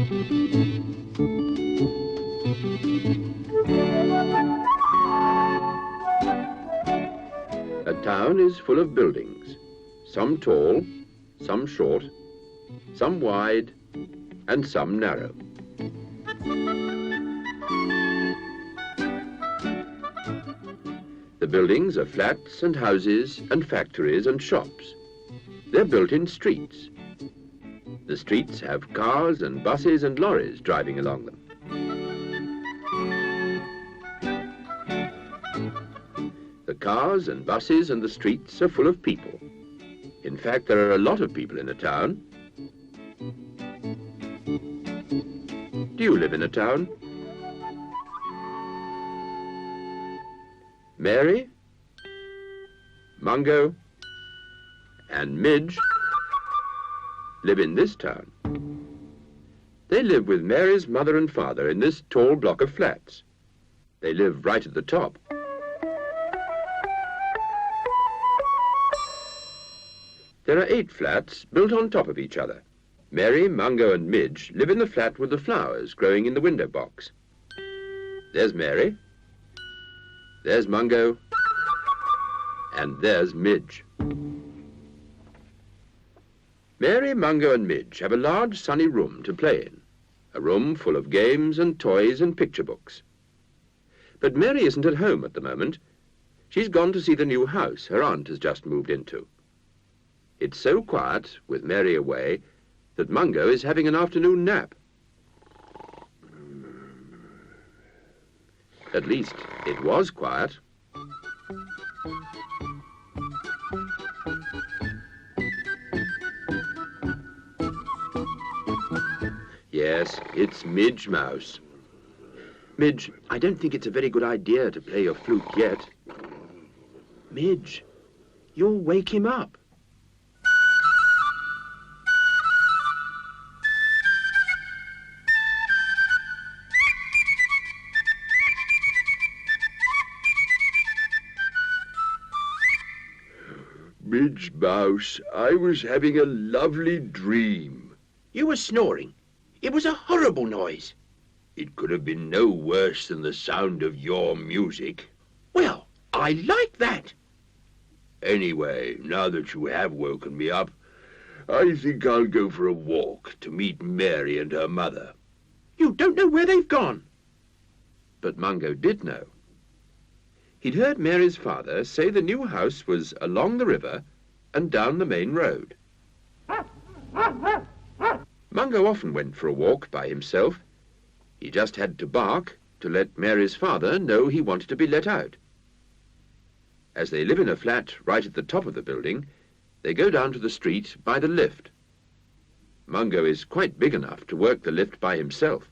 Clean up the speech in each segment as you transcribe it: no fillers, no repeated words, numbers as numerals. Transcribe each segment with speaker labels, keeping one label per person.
Speaker 1: A town is full of buildings, some tall, some short, some wide, and some narrow. The buildings are flats and houses and factories and shops. They're built in streets. The streets have cars and buses and lorries driving along them. The cars and buses and the streets are full of people. In fact, there are a lot of people in a town. Do you live in a town? Mary, Mungo, and Midge live in this town. They live with Mary's mother and father in this tall block of flats. They live right at the top. There are 8 flats built on top of each other. Mary, Mungo, and Midge live in the flat with the flowers growing in the window box. There's Mary, there's Mungo, and there's Midge. Mary, Mungo, and Midge have a large sunny room to play in, a room full of games and toys and picture books. But Mary isn't at home at the moment. She's gone to see the new house her aunt has just moved into. It's so quiet, with Mary away, that Mungo is having an afternoon nap. At least, it was quiet. Yes, it's Midge Mouse. Midge, I don't think it's a very good idea to play your flute yet. Midge, you'll wake him up.
Speaker 2: Midge Mouse, I was having a lovely dream.
Speaker 3: You were snoring. It was a horrible noise.
Speaker 2: It could have been no worse than the sound of your music.
Speaker 3: Well, I like that.
Speaker 2: Anyway, now that you have woken me up, I think I'll go for a walk to meet Mary and her mother.
Speaker 3: You don't know where they've gone.
Speaker 1: But Mungo did know. He'd heard Mary's father say the new house was along the river and down the main road. Mungo often went for a walk by himself. He just had to bark to let Mary's father know he wanted to be let out. As they live in a flat right at the top of the building, they go down to the street by the lift. Mungo is quite big enough to work the lift by himself.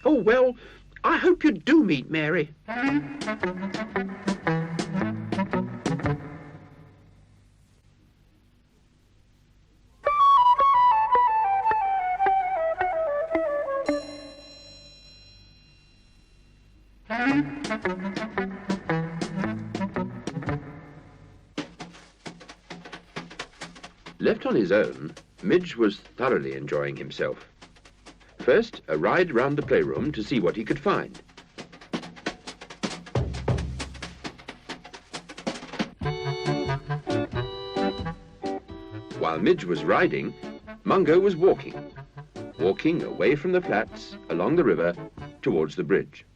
Speaker 3: Oh, well, I hope you do meet Mary.
Speaker 1: Left on his own, Midge was thoroughly enjoying himself. First, a ride round the playroom to see what he could find. While Midge was riding, Mungo was walking away from the flats, along the river, towards the bridge.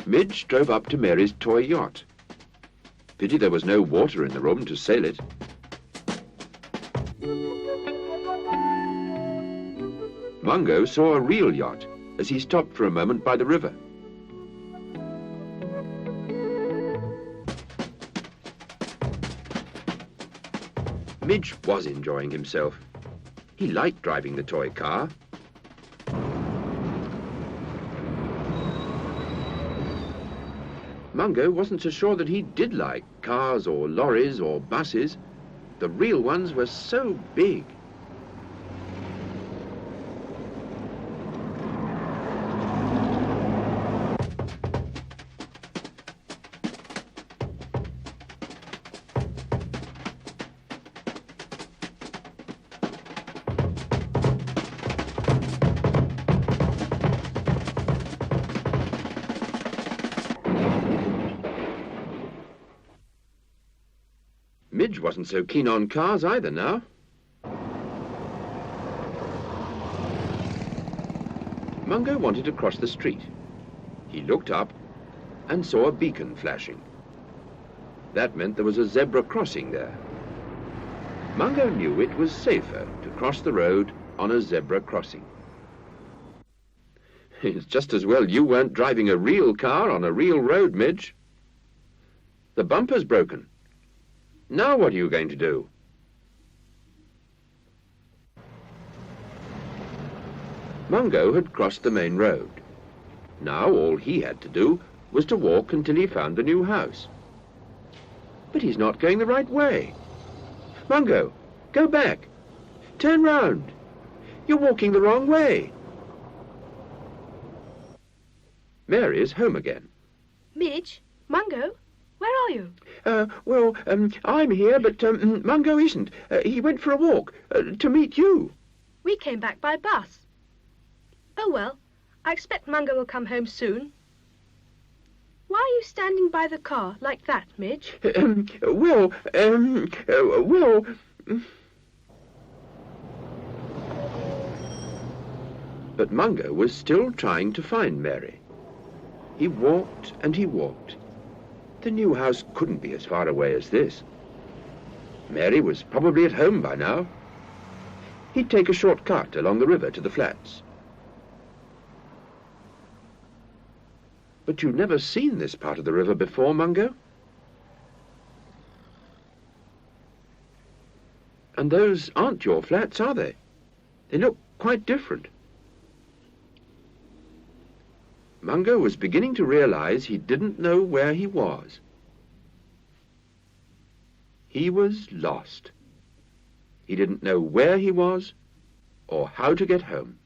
Speaker 1: Midge drove up to Mary's toy yacht. Pity there was no water in the room to sail it. Mungo saw a real yacht as he stopped for a moment by the river. Midge was enjoying himself. He liked driving the toy car. Mungo wasn't so sure that he did like cars or lorries or buses. The real ones were so big. Midge wasn't so keen on cars either now. Mungo wanted to cross the street. He looked up and saw a beacon flashing. That meant there was a zebra crossing there. Mungo knew it was safer to cross the road on a zebra crossing. It's just as well you weren't driving a real car on a real road, Midge. The bumper's broken. Now what are you going to do? Mungo had crossed the main road. Now all he had to do was to walk until he found the new house. But he's not going the right way. Mungo, go back. Turn round. You're walking the wrong way. Mary is home again.
Speaker 4: Midge, Mungo, where are you?
Speaker 3: I'm here, but Mungo isn't. He went for a walk to meet you.
Speaker 4: We came back by bus. Oh, well, I expect Mungo will come home soon. Why are you standing by the car like that, Midge?
Speaker 1: But Mungo was still trying to find Mary. He walked and he walked. The new house couldn't be as far away as this. Mary was probably at home by now. He'd take a short cut along the river to the flats. But you've never seen this part of the river before, Mungo? And those aren't your flats, are they? They look quite different. Mungo was beginning to realize he didn't know where he was. He was lost. He didn't know where he was or how to get home.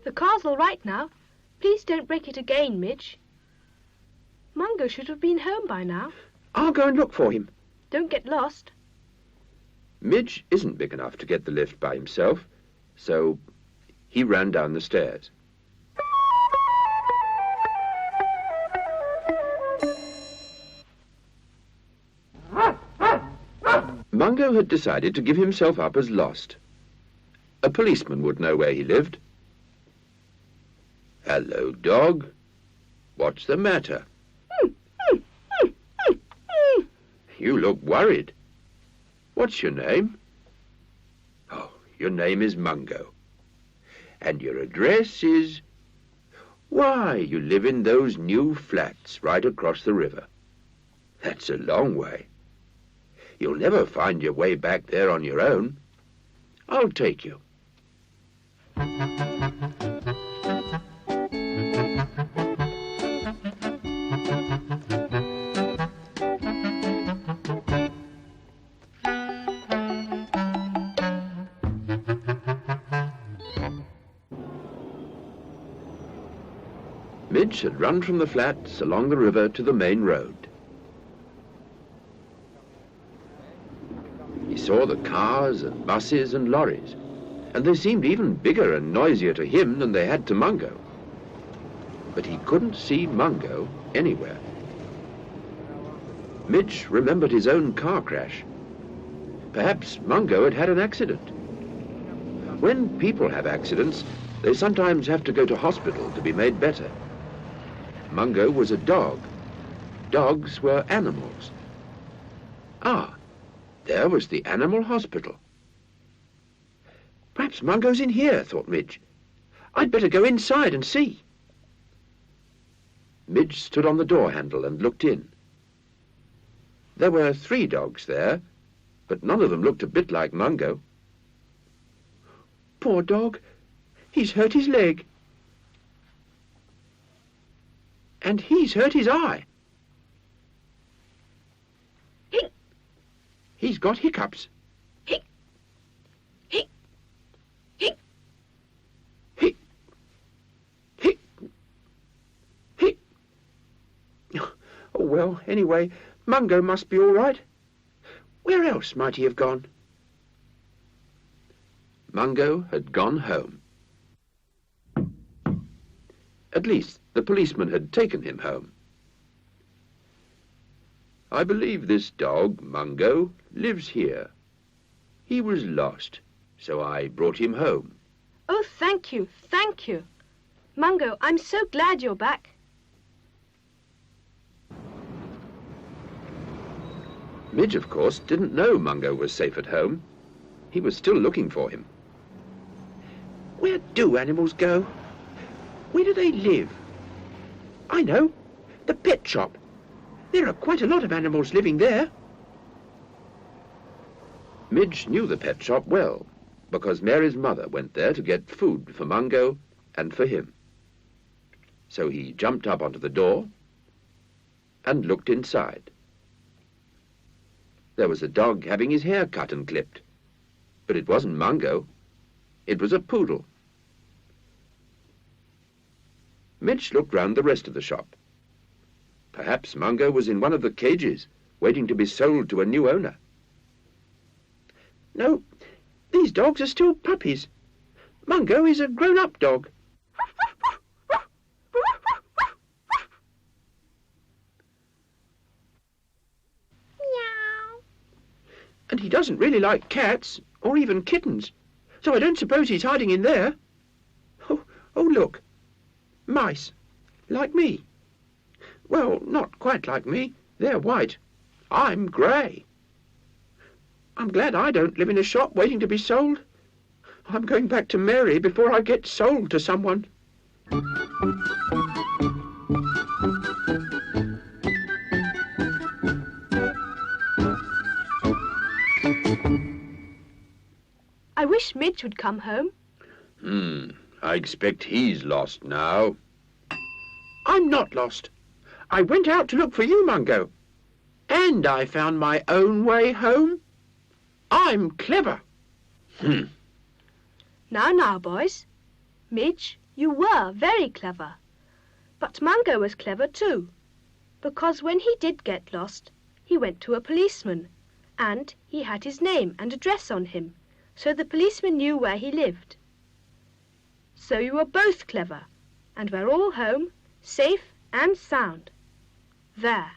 Speaker 4: The car's all right now. Please don't break it again, Midge. Mungo should have been home by now.
Speaker 3: I'll go and look for him.
Speaker 4: Don't get lost.
Speaker 1: Midge isn't big enough to get the lift by himself, so he ran down the stairs. Mungo had decided to give himself up as lost. A policeman would know where he lived. Hello, dog. What's the matter? You look worried. What's your name? Oh, your name is Mungo. And your address is... Why, you live in those new flats right across the river. That's a long way. You'll never find your way back there on your own. I'll take you. Midge had run from the flats along the river to the main road. He saw the cars and buses and lorries, and they seemed even bigger and noisier to him than they had to Mungo. But he couldn't see Mungo anywhere. Midge remembered his own car crash. Perhaps Mungo had had an accident. When people have accidents, they sometimes have to go to hospital to be made better. Mungo was a dog. Dogs were animals. Ah, there was the animal hospital. Perhaps Mungo's in here, thought Midge. I'd better go inside and see. Midge stood on the door handle and looked in. There were 3 dogs there, but none of them looked a bit like Mungo. Poor dog. He's hurt his leg. And he's hurt his eye.
Speaker 4: Hic.
Speaker 1: He's got hiccups.
Speaker 4: Hic. Hic. Hic.
Speaker 1: Hic. Hic. Hic.
Speaker 3: Oh, well, anyway, Mungo must be all right. Where else might he have gone?
Speaker 1: Mungo had gone home. At least, the policeman had taken him home. I believe this dog, Mungo, lives here. He was lost, so I brought him home.
Speaker 4: Oh, thank you, thank you. Mungo, I'm so glad you're back.
Speaker 1: Midge, of course, didn't know Mungo was safe at home. He was still looking for him.
Speaker 3: Where do animals go? Where do they live? I know, the pet shop. There are quite a lot of animals living there.
Speaker 1: Midge knew the pet shop well, because Mary's mother went there to get food for Mungo and for him. So he jumped up onto the door and looked inside. There was a dog having his hair cut and clipped, but it wasn't Mungo. It was a poodle. Midge looked round the rest of the shop. Perhaps Mungo was in one of the cages, waiting to be sold to a new owner.
Speaker 3: No, these dogs are still puppies. Mungo is a grown-up dog.
Speaker 4: Meow.
Speaker 3: And he doesn't really like cats, or even kittens, so I don't suppose he's hiding in there. Oh, look. Mice. Like me. Well, not quite like me. They're white. I'm grey. I'm glad I don't live in a shop waiting to be sold. I'm going back to Mary before I get sold to someone.
Speaker 4: I wish Midge would come home.
Speaker 2: I expect he's lost now.
Speaker 3: I'm not lost. I went out to look for you, Mungo. And I found my own way home. I'm clever.
Speaker 4: Now, boys. Midge, you were very clever. But Mungo was clever too, because when he did get lost, he went to a policeman, and he had his name and address on him, so the policeman knew where he lived. So you were both clever, and we're all home, safe and sound. There.